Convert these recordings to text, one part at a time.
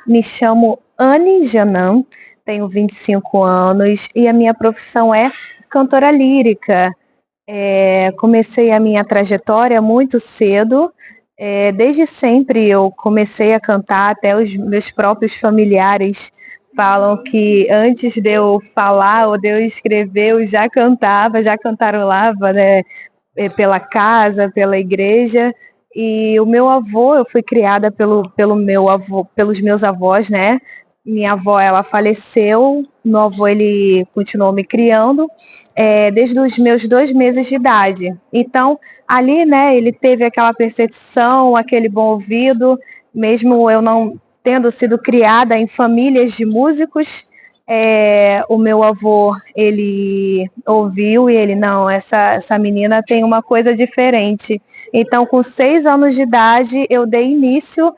Me chamo Anne Janan, tenho 25 anos e a minha profissão é cantora lírica. Comecei a minha trajetória muito cedo. Desde sempre eu comecei a cantar, até os meus próprios familiares falam que antes de eu falar ou de eu escrever, eu já cantava, já cantarolava, né? Pela casa, pela igreja. E o meu avô, eu fui criada pelo meu avô, pelos meus avós, né? Minha avó, ela faleceu, meu avô, ele continuou me criando desde os meus 2 meses de idade. Então, ali, né, ele teve aquela percepção, aquele bom ouvido, mesmo eu não tendo sido criada em famílias de músicos, o meu avô, ele ouviu e ele, não, essa menina tem uma coisa diferente. Então, com 6 anos de idade, eu dei início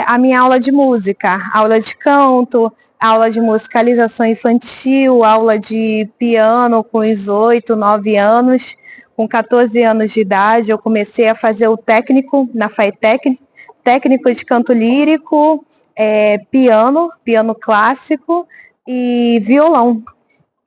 à minha aula de música, aula de canto, aula de musicalização infantil, aula de piano com os 8, 9 anos. Com 14 anos de idade, eu comecei a fazer o técnico na FATEC, técnico de canto lírico, piano clássico e violão.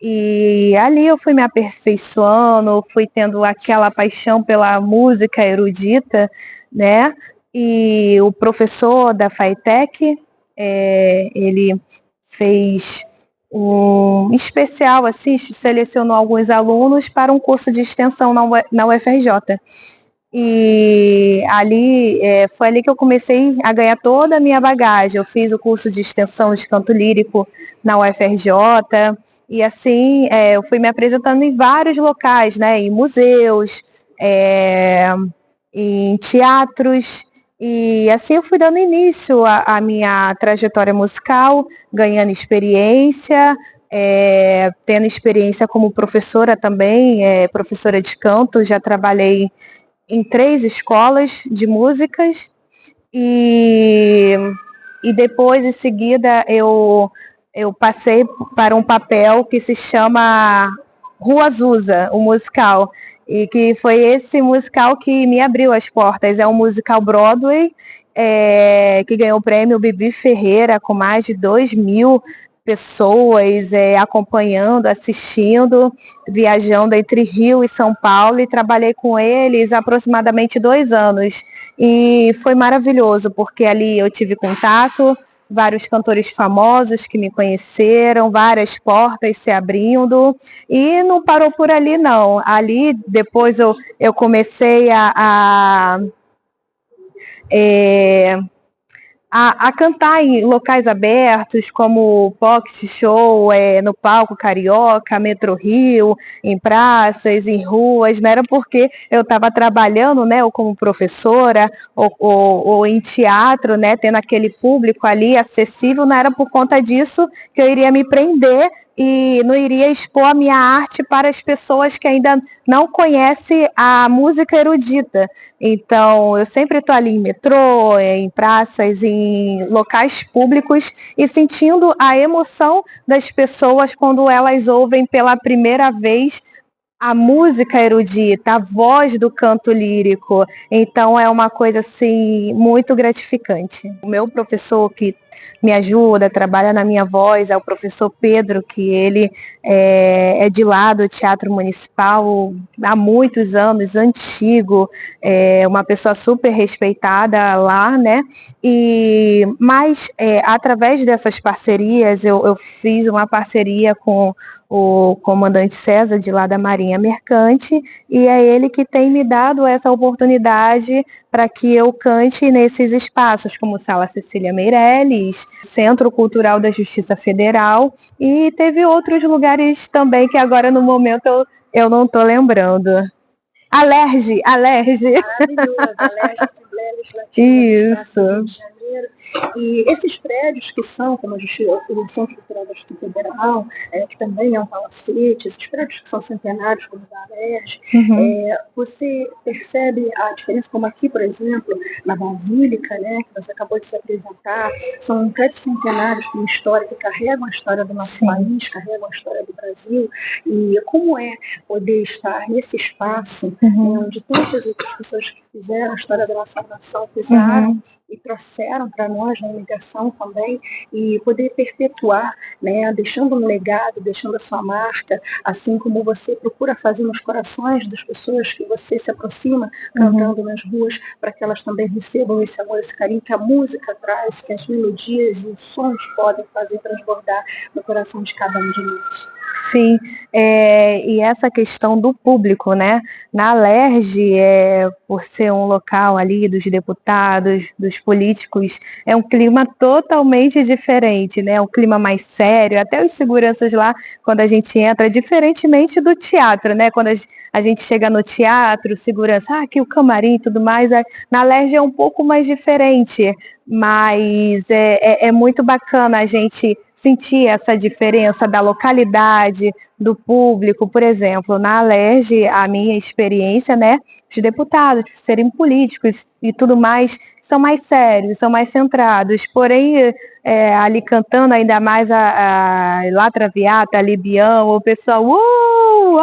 E ali eu fui me aperfeiçoando, fui tendo aquela paixão pela música erudita, né? E o professor da FATEC, ele fez um especial, assim, selecionou alguns alunos para um curso de extensão na UFRJ. E ali foi ali que eu comecei a ganhar toda a minha bagagem. Eu fiz o curso de extensão de canto lírico na UFRJ e assim eu fui me apresentando em vários locais, né? Em museus, em teatros. E assim eu fui dando início à minha trajetória musical, ganhando experiência, tendo experiência como professora também, professora de canto. Já trabalhei em 3 escolas de músicas e depois, em seguida, eu passei para um papel que se chama Rua Azusa, o musical, e que foi esse musical que me abriu as portas. É um musical Broadway, que ganhou o prêmio Bibi Ferreira, com mais de 2.000 pessoas acompanhando, assistindo, viajando entre Rio e São Paulo, e trabalhei com eles aproximadamente 2 anos. E foi maravilhoso, porque ali eu tive contato, vários cantores famosos que me conheceram, várias portas se abrindo, e não parou por ali não. Ali depois eu comecei a cantar em locais abertos, como o Pocket Show, no Palco Carioca, Metro Rio, em praças, em ruas. Não era porque eu estava trabalhando, né, ou como professora, ou em teatro, né, tendo aquele público ali acessível, não era por conta disso que eu iria me prender e não iria expor a minha arte para as pessoas que ainda não conhecem a música erudita. Então, eu sempre estou ali em metrô, em praças, em locais públicos e sentindo a emoção das pessoas quando elas ouvem pela primeira vez a música erudita, a voz do canto lírico. Então é uma coisa assim muito gratificante. O meu professor que me ajuda, trabalha na minha voz, é o professor Pedro, que ele é de lá do Teatro Municipal há muitos anos, antigo, uma pessoa super respeitada lá, né? Mas através dessas parcerias, eu fiz uma parceria com o comandante César, de lá da Marinha Mercante, e é ele que tem me dado essa oportunidade para que eu cante nesses espaços, como Sala Cecília Meirelles, Centro Cultural da Justiça Federal, e teve outros lugares também que agora no momento eu não estou lembrando. Alerge. Maravilhoso, Alerge, Assembleia Legislativa do Estado do Rio de Janeiro. E esses prédios que são, como o Centro Cultural da Justiça Federal, que também é um palacete, esses prédios que são centenários, como o da Alerge, você percebe a diferença, como aqui, por exemplo, na Basílica, né, que você acabou de se apresentar, são prédios centenários com história, que carregam a história do nosso país, carregam a história do Brasil, e como é poder estar nesse espaço onde tantas outras pessoas que fizeram a história da nossa nação pisaram e trouxeram para nós na imigração também, e poder perpetuar, né, deixando um legado, deixando a sua marca, assim como você procura fazer nos corações das pessoas que você se aproxima, cantando nas ruas, para que elas também recebam esse amor, esse carinho que a música traz, que as melodias e os sons podem fazer transbordar no coração de cada um de nós. Sim, e essa questão do público, né? Na Alerj, por ser um local ali dos deputados, dos políticos, é um clima totalmente diferente, né? Um clima mais sério, até os seguranças lá, quando a gente entra, diferentemente do teatro, né? Quando a gente chega no teatro, segurança, aqui o camarim e tudo mais, na Alerj é um pouco mais diferente, mas é muito bacana a gente sentir essa diferença da localidade, do público. Por exemplo, na Alerj, a minha experiência, né, os deputados serem políticos e tudo mais, são mais sérios, são mais centrados, porém, ali cantando ainda mais a La Traviata, a Libião, o pessoal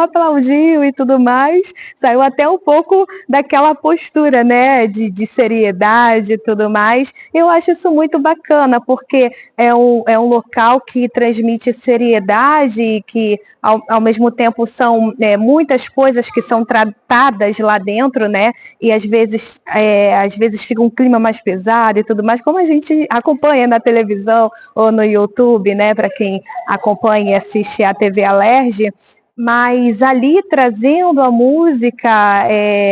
aplaudiu e tudo mais, saiu até um pouco daquela postura, né, de seriedade e tudo mais. Eu acho isso muito bacana, porque é um local que transmite seriedade e que, ao mesmo tempo, são muitas coisas que são tratadas lá dentro, né, e às vezes fica um clima mais pesado e tudo mais, como a gente acompanha na televisão ou no YouTube, né, para quem acompanha e assiste a TV Alerj. Mas ali trazendo a música,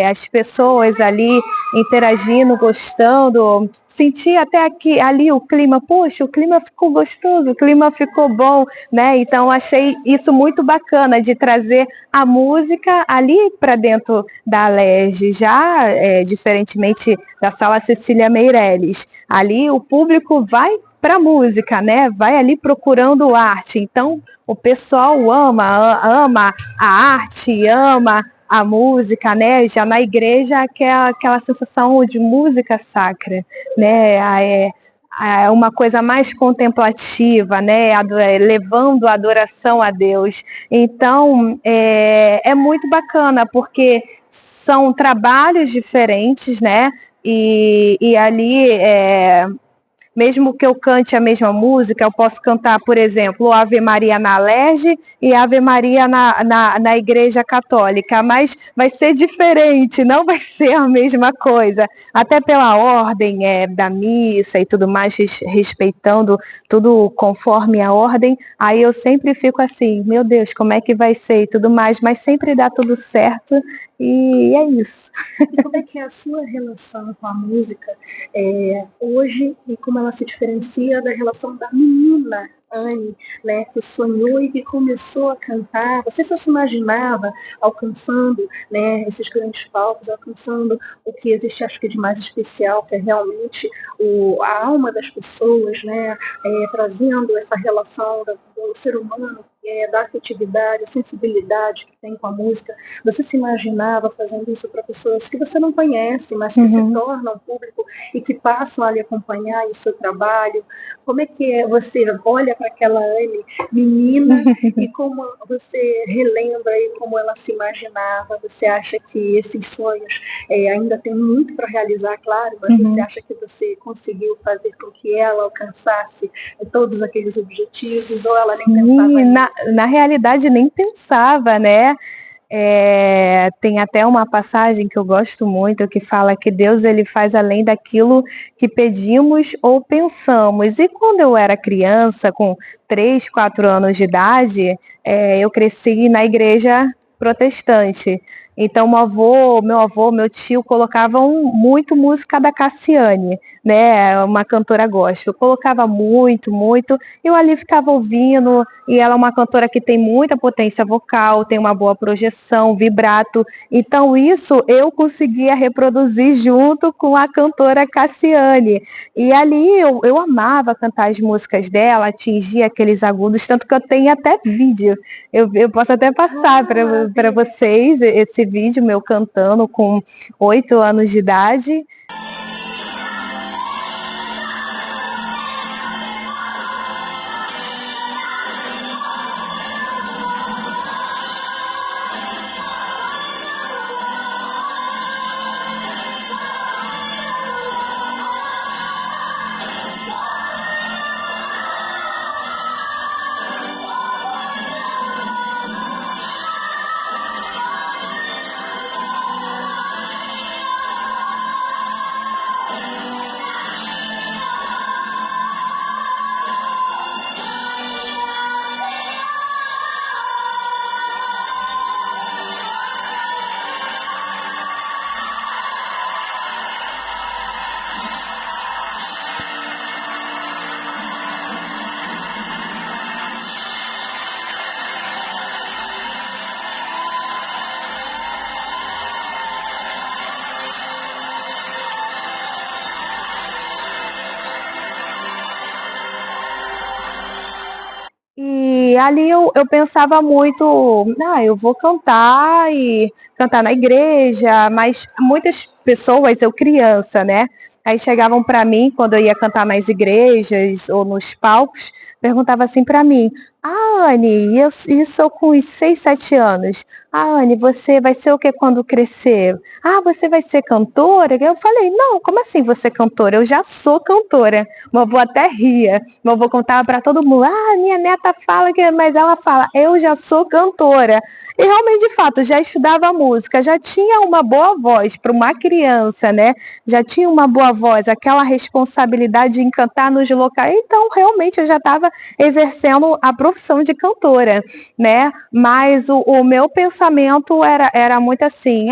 as pessoas ali interagindo, gostando, senti até aqui, ali o clima, poxa, o clima ficou gostoso, o clima ficou bom, né? Então achei isso muito bacana de trazer a música ali para dentro da Alerj, já diferentemente da Sala Cecília Meireles. Ali o público vai para a música, né? Vai ali procurando arte. Então o pessoal ama a arte, ama a música, né? Já na igreja aquela sensação de música sacra, né? É uma coisa mais contemplativa, né? Levando a adoração a Deus. Então é muito bacana porque são trabalhos diferentes, né? E ali mesmo que eu cante a mesma música, eu posso cantar, por exemplo, Ave Maria na Alerj e Ave Maria na Igreja Católica, mas vai ser diferente, não vai ser a mesma coisa, até pela ordem da missa e tudo mais, respeitando tudo conforme a ordem, aí eu sempre fico assim, meu Deus, como é que vai ser e tudo mais, mas sempre dá tudo certo e é isso. E como é que é a sua relação com a música hoje e como ela se diferencia da relação da menina Anne, né, que sonhou e que começou a cantar? Você só se imaginava alcançando, né, esses grandes palcos, alcançando o que existe, acho que de mais especial, que é realmente a alma das pessoas, né, trazendo essa relação do ser humano, da afetividade, a sensibilidade que tem com a música. Você se imaginava fazendo isso para pessoas que você não conhece, mas que se tornam público e que passam a lhe acompanhar em seu trabalho? Como é que você olha para aquela Anne menina e como você relembra e como ela se imaginava? Você acha que esses sonhos ainda tem muito para realizar, claro, mas você acha que você conseguiu fazer com que ela alcançasse todos aqueles objetivos, ou ela nem pensava nisso? Na realidade nem pensava, né? Tem até uma passagem que eu gosto muito que fala que Deus ele faz além daquilo que pedimos ou pensamos. E quando eu era criança, com 3, 4 anos de idade, eu cresci na igreja protestante. Então meu avô, meu tio colocavam muito música da Cassiane, né, uma cantora gospel. Colocava muito, eu ali ficava ouvindo, e ela é uma cantora que tem muita potência vocal, tem uma boa projeção, vibrato. Então isso eu conseguia reproduzir junto com a cantora Cassiane. E ali eu amava cantar as músicas dela, atingir aqueles agudos, tanto que eu tenho até vídeo. Eu posso até passar para vocês esse vídeo meu cantando com 8 anos de idade. ali eu pensava muito, eu vou cantar e cantar na igreja, mas muitas pessoas, eu criança, né? Aí chegavam para mim, quando eu ia cantar nas igrejas ou nos palcos, perguntava assim para mim: Anne, isso eu com uns 6, 7 anos. Anne, você vai ser o que quando crescer? Você vai ser cantora? Eu falei: não, como assim você cantora? Eu já sou cantora. Meu avô até ria. Meu avô contava para todo mundo: minha neta fala, mas ela fala: eu já sou cantora. E realmente, de fato, já estudava música, já tinha uma boa voz para uma criança, né? Já tinha uma boa voz, aquela responsabilidade em cantar nos locais. Então, realmente, eu já estava exercendo a profissão de cantora, né? Mas o meu pensamento era muito assim: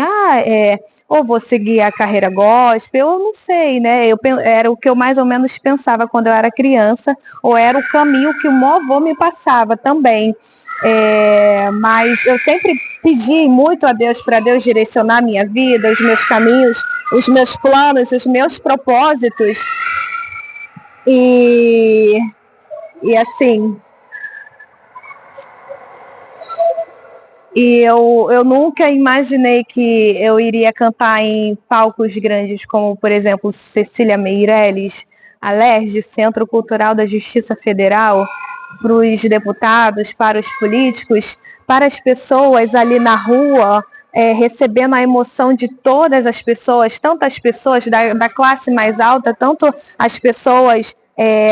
ou vou seguir a carreira gospel, eu não sei, né? Era o que eu mais ou menos pensava quando eu era criança, ou era o caminho que o meu avô me passava também. Mas eu sempre pedi muito a Deus, para Deus direcionar a minha vida, os meus caminhos, os meus planos, os meus propósitos. E assim, eu nunca imaginei que eu iria cantar em palcos grandes, como, por exemplo, Cecília Meirelles, a LERJ, Centro Cultural da Justiça Federal, para os deputados, para os políticos, para as pessoas ali na rua, recebendo a emoção de todas as pessoas, tanto as pessoas da classe mais alta, tanto as pessoas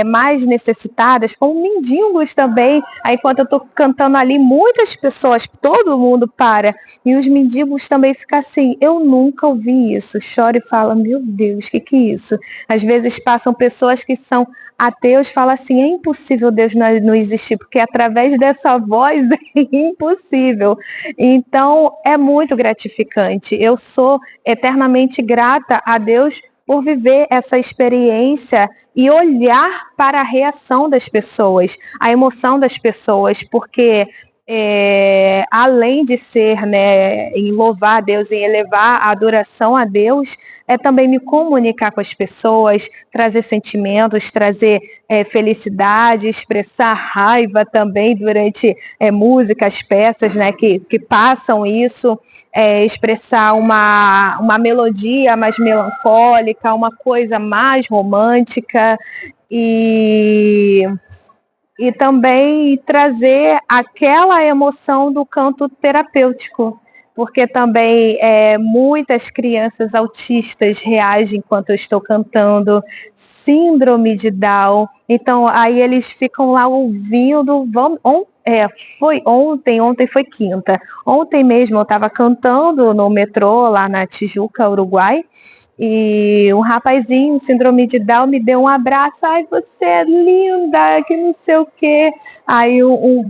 mais necessitadas, como mendigos também. Aí, enquanto eu estou cantando ali, muitas pessoas, todo mundo para, e os mendigos também ficam assim: eu nunca ouvi isso. Chora e fala: meu Deus, que é isso? Às vezes passam pessoas que são ateus, falam assim: é impossível Deus não existir, porque através dessa voz é impossível. Então, é muito gratificante. Eu sou eternamente grata a Deus por viver essa experiência e olhar para a reação das pessoas, a emoção das pessoas, porque além de ser, né, em louvar a Deus, em elevar a adoração a Deus, é também me comunicar com as pessoas, trazer sentimentos, trazer felicidade, expressar raiva também durante músicas, peças, né, que passam isso, expressar uma melodia mais melancólica, uma coisa mais romântica, e também trazer aquela emoção do canto terapêutico, porque também muitas crianças autistas reagem enquanto eu estou cantando, síndrome de Down, então aí eles ficam lá ouvindo, foi ontem foi quinta, ontem mesmo eu estava cantando no metrô lá na Tijuca, Uruguai, e um rapazinho, síndrome de Down, me deu um abraço: ai, você é linda, que não sei o quê. Aí um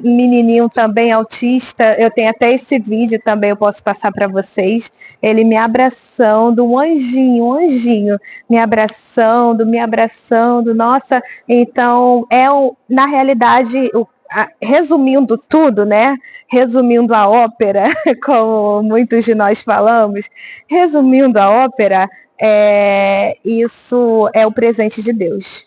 menininho também autista, eu tenho até esse vídeo também, eu posso passar para vocês, ele me abraçando, um anjinho, me abraçando, nossa. Então, na realidade, resumindo tudo, né? Resumindo a ópera, como muitos de nós falamos, resumindo a ópera, isso é o presente de Deus.